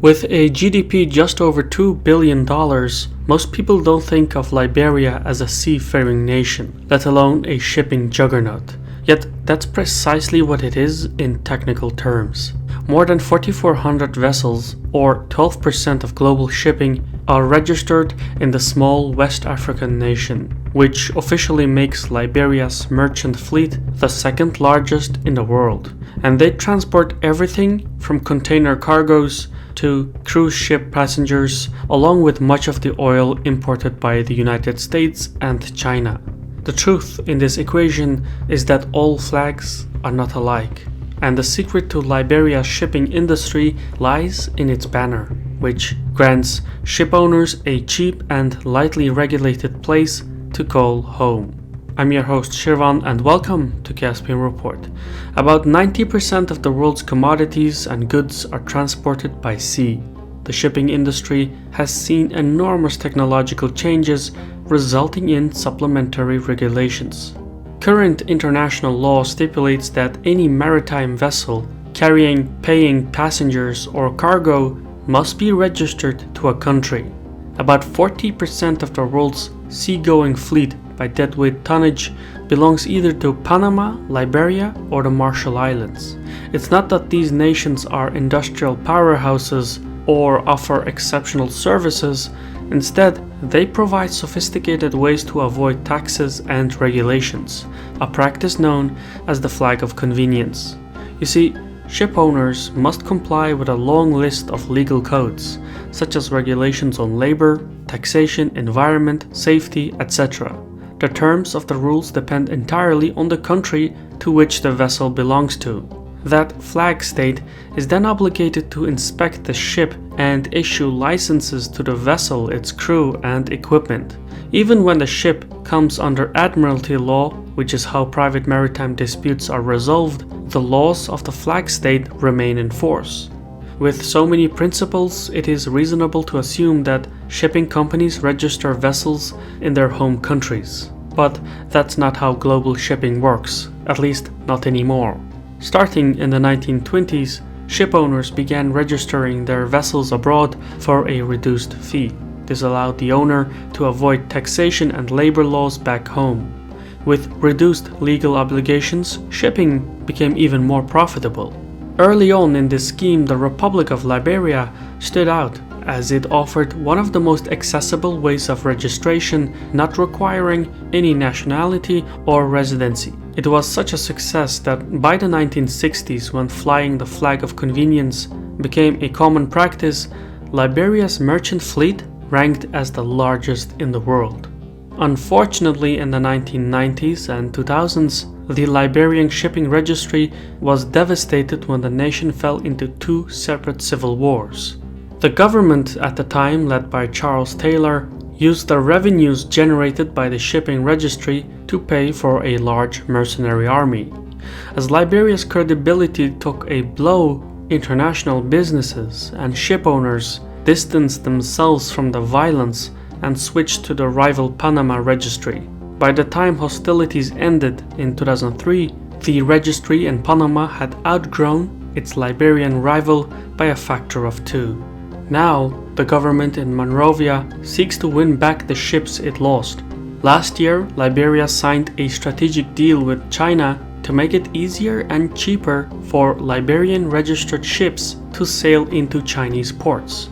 With a GDP just over $2 billion, most people don't think of Liberia as a seafaring nation, let alone a shipping juggernaut. Yet that's precisely what it is in technical terms. More than 4,400 vessels, or 12% of global shipping, are registered in the small West African nation, which officially makes Liberia's merchant fleet the second largest in the world. And they transport everything from container cargoes to cruise ship passengers, along with much of the oil imported by the United States and China. The truth in this equation is that all flags are not alike, and the secret to Liberia's shipping industry lies in its banner, which grants ship owners a cheap and lightly regulated place to call home. I'm your host Shirvan and welcome to Caspian Report. About 90% of the world's commodities and goods are transported by sea. The shipping industry has seen enormous technological changes resulting in supplementary regulations. Current international law stipulates that any maritime vessel carrying paying passengers or cargo must be registered to a country. About 40% of the world's seagoing fleet by deadweight tonnage belongs either to Panama, Liberia, or the Marshall Islands. It's not that these nations are industrial powerhouses or offer exceptional services. Instead, they provide sophisticated ways to avoid taxes and regulations, a practice known as the flag of convenience. You see, ship owners must comply with a long list of legal codes, such as regulations on labor, taxation, environment, safety, etc. The terms of the rules depend entirely on the country to which the vessel belongs to. That flag state is then obligated to inspect the ship and issue licenses to the vessel, its crew, and equipment. Even when the ship comes under Admiralty law, which is how private maritime disputes are resolved, the laws of the flag state remain in force. With so many principles, it is reasonable to assume that shipping companies register vessels in their home countries. But that's not how global shipping works, at least not anymore. Starting in the 1920s, ship owners began registering their vessels abroad for a reduced fee. This allowed the owner to avoid taxation and labor laws back home. With reduced legal obligations, shipping became even more profitable. Early on in this scheme, the Republic of Liberia stood out as it offered one of the most accessible ways of registration, not requiring any nationality or residency. It was such a success that by the 1960s, when flying the flag of convenience became a common practice, Liberia's merchant fleet ranked as the largest in the world. Unfortunately, in the 1990s and 2000s, the Liberian shipping registry was devastated when the nation fell into two separate civil wars. The government at the time, led by Charles Taylor, used the revenues generated by the shipping registry to pay for a large mercenary army. As Liberia's credibility took a blow, international businesses and ship owners distanced themselves from the violence and switched to the rival Panama registry. By the time hostilities ended in 2003, the registry in Panama had outgrown its Liberian rival by a factor of 2. Now, the government in Monrovia seeks to win back the ships it lost. Last year, Liberia signed a strategic deal with China to make it easier and cheaper for Liberian registered ships to sail into Chinese ports.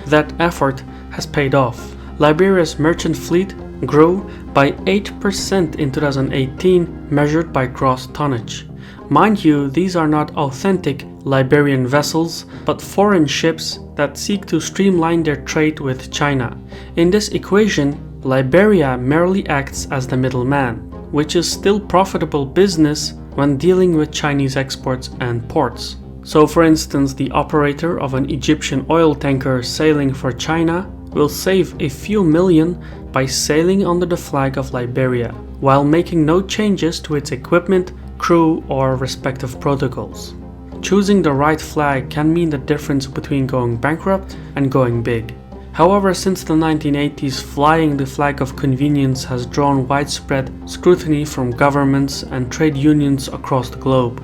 That effort has paid off. Liberia's merchant fleet grew by 8% in 2018, measured by gross tonnage. Mind you, these are not authentic Liberian vessels, but foreign ships that seek to streamline their trade with China. In this equation, Liberia merely acts as the middleman, which is still profitable business when dealing with Chinese exports and ports. So for instance, the operator of an Egyptian oil tanker sailing for China will save a few million by sailing under the flag of Liberia, while making no changes to its equipment, crew, or respective protocols. Choosing the right flag can mean the difference between going bankrupt and going big. However, since the 1980s, flying the flag of convenience has drawn widespread scrutiny from governments and trade unions across the globe.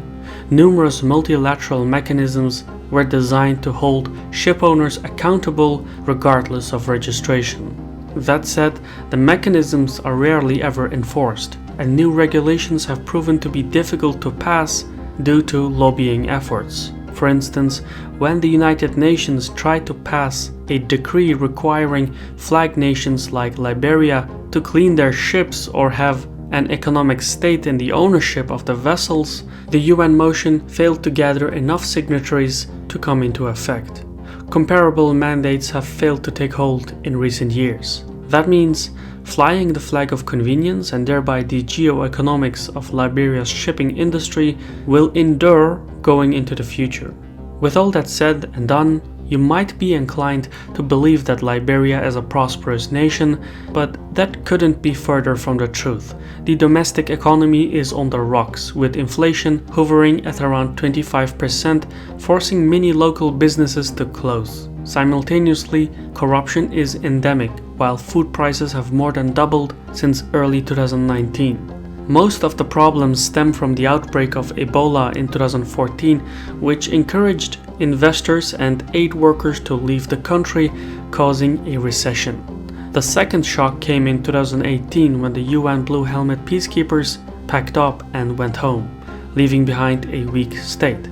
Numerous multilateral mechanisms were designed to hold ship owners accountable regardless of registration. That said, the mechanisms are rarely ever enforced, and new regulations have proven to be difficult to pass due to lobbying efforts. For instance, when the United Nations tried to pass a decree requiring flag nations like Liberia to clean their ships or have an economic state in the ownership of the vessels, the UN motion failed to gather enough signatories to come into effect. Comparable mandates have failed to take hold in recent years. That means flying the flag of convenience and thereby the geoeconomics of Liberia's shipping industry will endure going into the future. With all that said and done, you might be inclined to believe that Liberia is a prosperous nation, but that couldn't be further from the truth. The domestic economy is on the rocks, with inflation hovering at around 25%, forcing many local businesses to close. Simultaneously, corruption is endemic, while food prices have more than doubled since early 2019. Most of the problems stem from the outbreak of Ebola in 2014, which encouraged investors and aid workers to leave the country, causing a recession. The second shock came in 2018 when the UN Blue Helmet peacekeepers packed up and went home, leaving behind a weak state.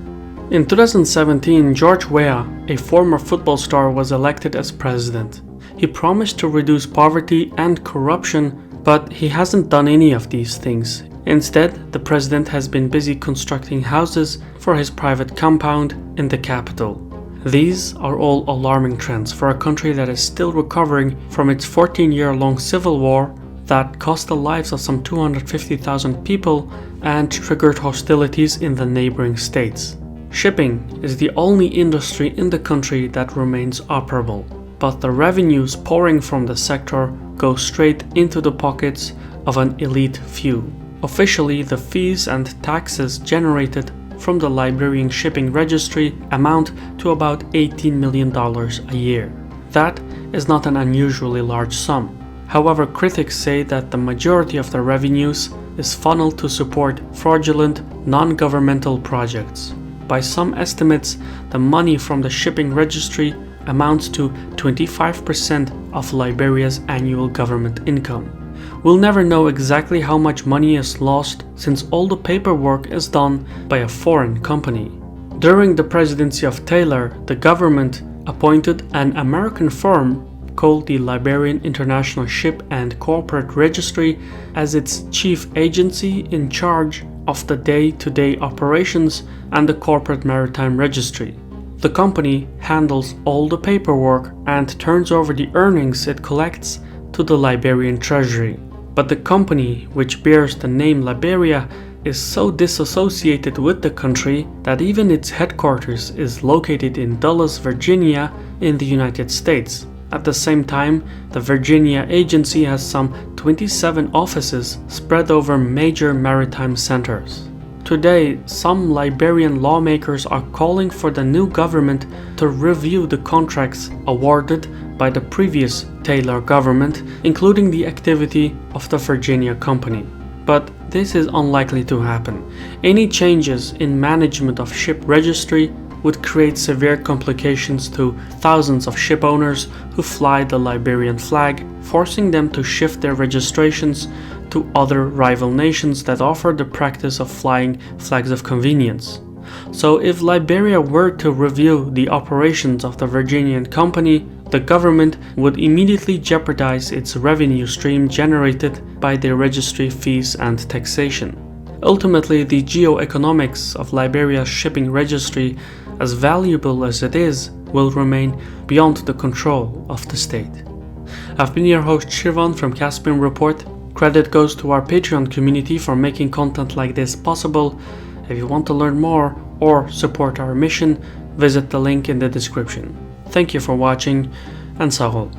In 2017, George Weah, a former football star, was elected as president. He promised to reduce poverty and corruption, but he hasn't done any of these things. Instead, the president has been busy constructing houses for his private compound in the capital. These are all alarming trends for a country that is still recovering from its 14-year-long civil war that cost the lives of some 250,000 people and triggered hostilities in the neighboring states. Shipping is the only industry in the country that remains operable, but the revenues pouring from the sector go straight into the pockets of an elite few. Officially, the fees and taxes generated from the Liberian shipping registry amount to about $18 million a year. That is not an unusually large sum. However, critics say that the majority of the revenues is funneled to support fraudulent, non-governmental projects. By some estimates, the money from the shipping registry amounts to 25% of Liberia's annual government income. We'll never know exactly how much money is lost since all the paperwork is done by a foreign company. During the presidency of Taylor, the government appointed an American firm called the Liberian International Ship and Corporate Registry as its chief agency in charge of the day-to-day operations and the corporate maritime registry. The company handles all the paperwork and turns over the earnings it collects to the Liberian treasury. But the company, which bears the name Liberia, is so disassociated with the country that even its headquarters is located in Dulles, Virginia, in the United States. At the same time, the Virginia agency has some 27 offices spread over major maritime centers. Today, some Liberian lawmakers are calling for the new government to review the contracts awarded by the previous Taylor government, including the activity of the Virginia company. But this is unlikely to happen. Any changes in management of ship registry would create severe complications to thousands of ship owners who fly the Liberian flag, forcing them to shift their registrations to other rival nations that offer the practice of flying flags of convenience. So if Liberia were to review the operations of the Virginian company, the government would immediately jeopardize its revenue stream generated by the registry fees and taxation. Ultimately, the geoeconomics of Liberia's shipping registry, as valuable as it is, will remain beyond the control of the state. I've been your host Shirvan from Caspian Report. Credit goes to our Patreon community for making content like this possible. If you want to learn more or support our mission, visit the link in the description. Thank you for watching, and Sahol.